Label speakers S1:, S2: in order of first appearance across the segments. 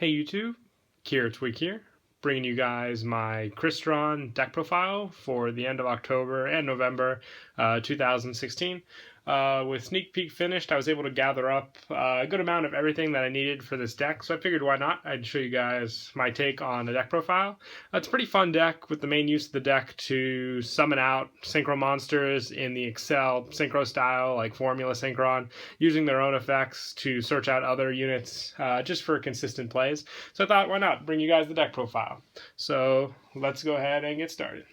S1: Hey YouTube, Kier Tweak here, bringing you guys my Crystron deck profile for the end of October and November 2016. With Sneak Peek finished, I was able to gather up a good amount of everything that I needed for this deck, so I figured why not? I'd show you guys my take on the deck profile. It's a pretty fun deck with the main use of the deck to summon out synchro monsters in the Excel synchro style, like Formula Synchron, using their own effects to search out other units just for consistent plays. So I thought, why not bring you guys the deck profile? So let's go ahead and get started.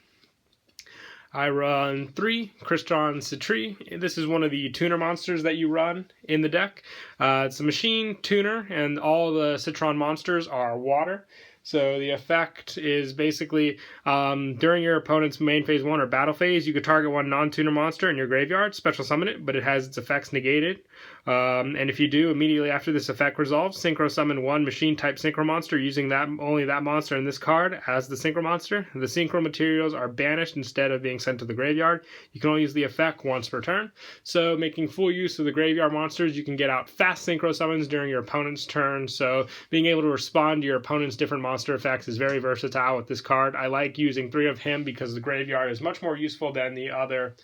S1: I run 3 Crystron Thystvern. This is one of the tuner monsters that you run in the deck. It's a machine tuner, and all the Crystron monsters are water. So the effect is basically during your opponent's main phase 1 or battle phase, you could target one non-tuner monster in your graveyard, special summon it, but it has its effects negated. And if you do, immediately after this effect resolves, synchro summon one machine type synchro monster using only that monster in this card as the synchro monster. The synchro materials are banished instead of being sent to the graveyard. You can only use the effect once per turn. So making full use of the graveyard monsters, you can get out fast synchro summons during your opponent's turn. So being able to respond to your opponent's different monster effects is very versatile with this card. I like using 3 of him because the graveyard is much more useful than the other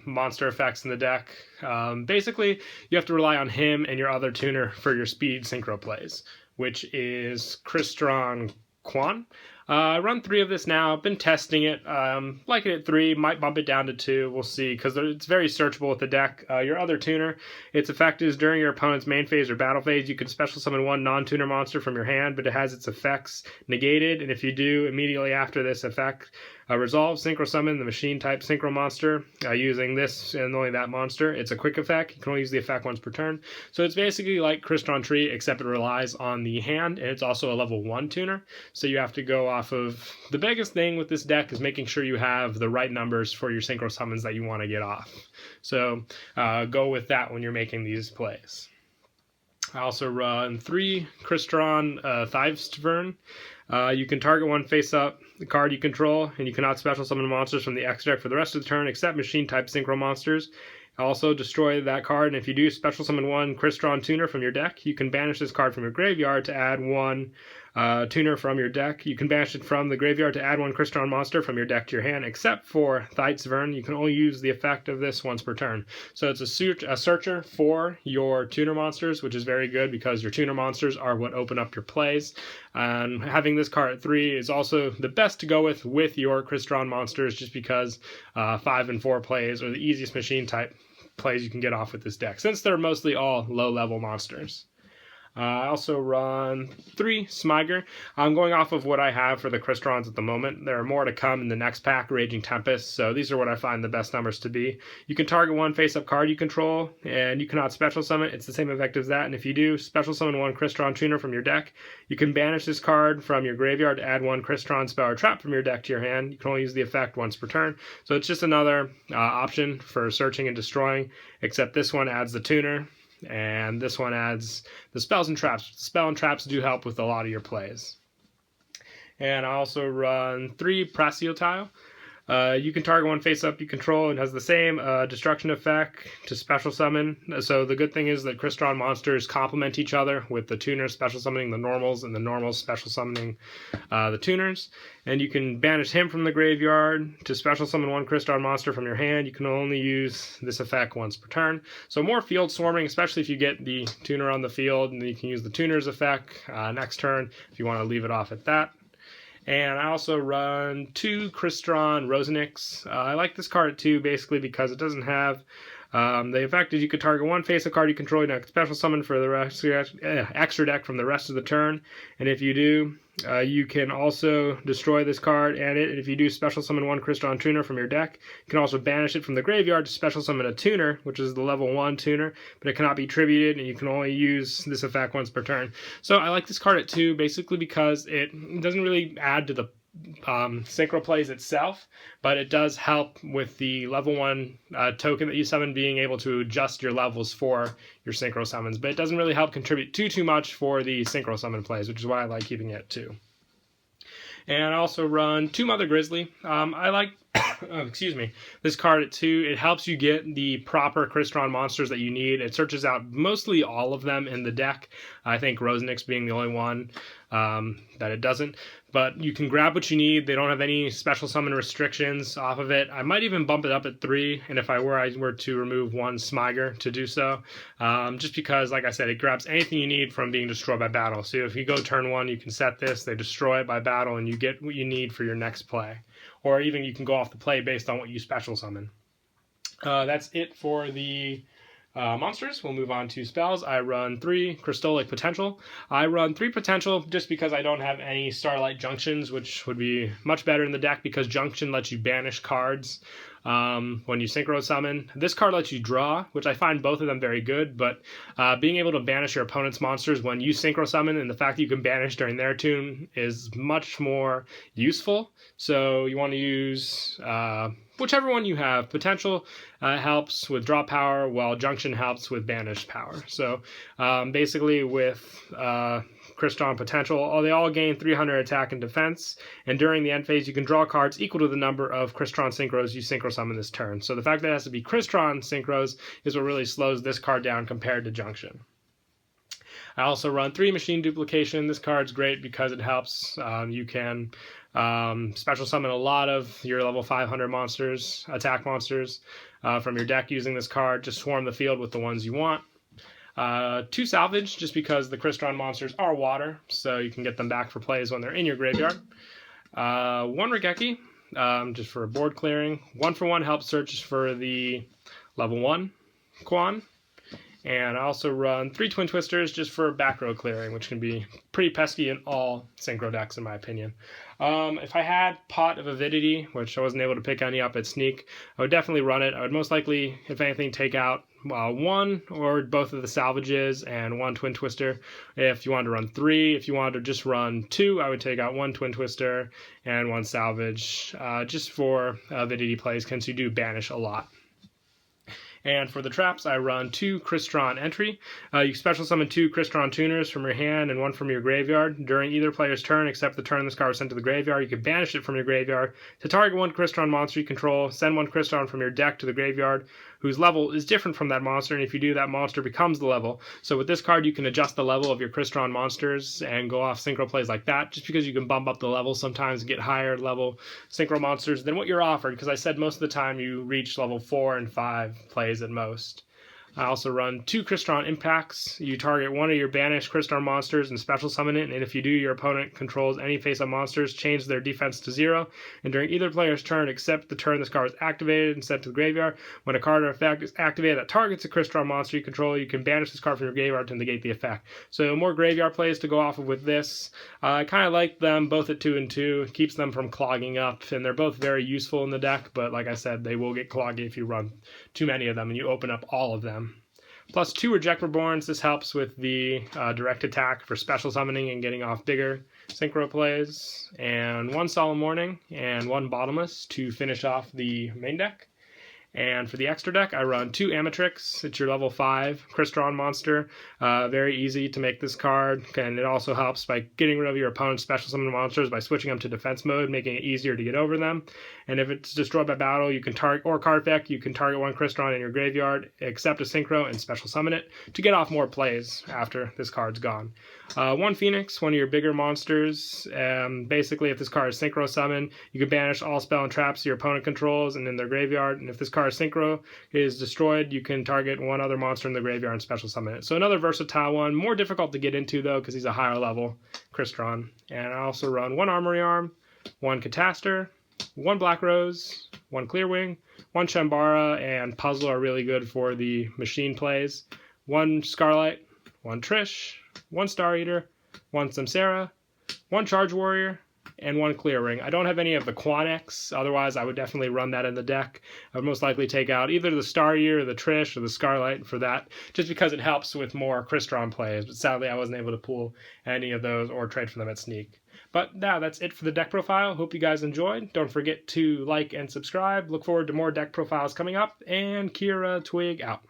S1: monster effects in the deck. Basically, you have to rely on him and your other tuner for your speed synchro plays, which is Crystron Quan. I run 3 of this now. I've been testing it. Like it at 3, might bump it down to 2. We'll see, because it's very searchable with the deck. Your other tuner, its effect is during your opponent's main phase or battle phase, you can special summon one non-tuner monster from your hand, but it has its effects negated, and if you do, immediately after this effect resolve, synchro summon the machine type synchro monster using this and only that monster. It's a quick effect. You can only use the effect once per turn. So it's basically like Crystron Tree, except it relies on the hand, and it's also a level 1 tuner. So you have to go off of the biggest thing with this deck is making sure you have the right numbers for your synchro summons that you want to get off. So go with that when you're making these plays. I also run 3 Crystron Thystvern. You can target one face-up card you control, and you cannot special summon monsters from the X deck for the rest of the turn except machine-type synchro monsters. Also destroy that card, and if you do special summon one Crystron tuner from your deck, you can banish this card from your graveyard to add one tuner from your deck. You can banish it from the graveyard to add one Crystron monster from your deck to your hand, except for Thystvern. You can only use the effect of this once per turn. So it's a searcher for your tuner monsters, which is very good because your tuner monsters are what open up your plays. And having this card at 3 is also the best to go with your Crystron monsters, just because 5 and 4 plays are the easiest machine type plays you can get off with this deck, since they're mostly all low-level monsters. I also run 3 Smiger. I'm going off of what I have for the Crystrons at the moment. There are more to come in the next pack, Raging Tempest, so these are what I find the best numbers to be. You can target one face-up card you control, and you cannot special summon. It's the same effect as that, and if you do, special summon one Crystron tuner from your deck. You can banish this card from your graveyard to add one Crystron spell or trap from your deck to your hand. You can only use the effect once per turn, so it's just another option for searching and destroying, except this one adds the tuner, and this one adds the spells and traps. The spell and traps do help with a lot of your plays. And I also run 3 Prasiortle. You can target one face up you control and has the same destruction effect to special summon. So the good thing is that Crystron monsters complement each other, with the tuners special summoning the normals and the normals special summoning the tuners. And you can banish him from the graveyard to special summon one Crystron monster from your hand. You can only use this effect once per turn. So more field swarming, especially if you get the tuner on the field, and then you can use the tuner's effect next turn if you want to leave it off at that. And I also run 2 Crystron Rosenix. I like this card at 2 basically because it doesn't have the effect is you could target one face-up card you control and special summon for the rest extra deck from the rest of the turn. And if you do, you can also destroy this card and if you do special summon one Crystron tuner from your deck, you can also banish it from the graveyard to special summon a tuner, which is the level 1 tuner, but it cannot be tributed, and you can only use this effect once per turn. So I like this card at 2 basically because it doesn't really add to the synchro plays itself, but it does help with the level 1 token that you summon being able to adjust your levels for your synchro summons, but it doesn't really help contribute too much for the synchro summon plays, which is why I like keeping it at 2. And I also run 2 Mother Grizzly. I like excuse me, this card at 2, it helps you get the proper Crystron monsters that you need. It searches out mostly all of them in the deck. I think Rosenix being the only one that it doesn't. But you can grab what you need. They don't have any special summon restrictions off of it. I might even bump it up at 3, and if I were to remove 1 Smiger to do so, just because, like I said, it grabs anything you need from being destroyed by battle. So if you go turn 1, you can set this, they destroy it by battle, and you get what you need for your next play. Or even you can go off the play based on what you special summon. That's it for the monsters. We'll move on to spells. I run 3 Crystron Potential. I run 3 Potential just because I don't have any Starlight Junctions, which would be much better in the deck because Junction lets you banish cards when you Synchro summon. This card lets you draw, which I find both of them very good, but being able to banish your opponent's monsters when you Synchro summon and the fact that you can banish during their turn is much more useful. So you want to use whichever one you have. Potential helps with draw power, while Junction helps with banish power. So basically with Crystron Potential, they all gain 300 attack and defense, and during the end phase you can draw cards equal to the number of Crystron Synchros you Synchro summon this turn. So the fact that it has to be Crystron Synchros is what really slows this card down compared to Junction. I also run 3 Machine Duplication. This card's great because it helps. You can special summon a lot of your level 500 monsters, attack monsters, from your deck using this card. Just swarm the field with the ones you want. 2 Salvage, just because the Crystron monsters are water, so you can get them back for plays when they're in your graveyard. 1 Regeki, just for board clearing. 1-for-1 help search for the level 1 Quan. And I also run 3 Twin Twisters just for Backrow clearing, which can be pretty pesky in all Synchro decks, in my opinion. If I had Pot of Avidity, which I wasn't able to pick any up at Sneak, I would definitely run it. I would most likely, if anything, take out 1 or both of the salvages and 1 Twin Twister. If you wanted to run 3, if you wanted to just run 2, I would take out 1 Twin Twister and 1 salvage, just for Avidity plays, since you do banish a lot. And for the traps, I run 2 Crystron Entry. You special summon 2 Crystron Tuners from your hand and 1 from your graveyard. During either player's turn, except the turn this card was sent to the graveyard, you can banish it from your graveyard to target 1 Crystron monster you control, send 1 Crystron from your deck to the graveyard, whose level is different from that monster, and if you do, that monster becomes the level. So with this card, you can adjust the level of your Crystron monsters and go off Synchro plays like that, just because you can bump up the level sometimes and get higher level Synchro monsters than what you're offered, because I said most of the time you reach level 4 and 5 plays at most. I also run 2 Crystron Impacts. You target 1 of your banished Crystron monsters and special summon it, and if you do, your opponent controls any face-up monsters, change their defense to 0, and during either player's turn, except the turn this card is activated and sent to the graveyard, when a card or effect is activated that targets a Crystron monster you control, you can banish this card from your graveyard to negate the effect. So more graveyard plays to go off of with this. I kind of like them both at 2 and 2. It keeps them from clogging up, and they're both very useful in the deck, but like I said, they will get cloggy if you run too many of them and you open up all of them. Plus 2 Reject Reborns. This helps with the direct attack for special summoning and getting off bigger Synchro plays. And 1 Solemn Warning and 1 Bottomless to finish off the main deck. And for the extra deck, I run 2 Amatrix. It's your level 5 Crystron monster. Very easy to make this card, and it also helps by getting rid of your opponent's special summon monsters by switching them to defense mode, making it easier to get over them. And if it's destroyed by battle, you can target, or card effect, you can target 1 Crystron in your graveyard, accept a Synchro, and special summon it to get off more plays after this card's gone. 1 Phoenix, 1 of your bigger monsters. Basically, if this card is Synchro Summon, you can banish all spell and traps your opponent controls and in their graveyard. And if this card Synchro is destroyed, you can target 1 other monster in the graveyard and special summon it. So another versatile one, more difficult to get into though because he's a higher level Crystron. And I also run 1 Armory Arm, 1 Cataster, 1 Black Rose, 1 Clearwing, 1 Shambara, and Puzzle are really good for the machine plays. 1 Scarlight, 1 Trish, 1 Star Eater, 1 Samsara, 1 Charge Warrior, and 1 Clear Ring. I don't have any of the Quan X, otherwise I would definitely run that in the deck. I would most likely take out either the Star Eater, or the Trish, or the Scarlight for that, just because it helps with more Crystron plays, but sadly I wasn't able to pull any of those or trade for them at Sneak. But now that's it for the deck profile. Hope you guys enjoyed. Don't forget to like and subscribe. Look forward to more deck profiles coming up, and Kira Twig out.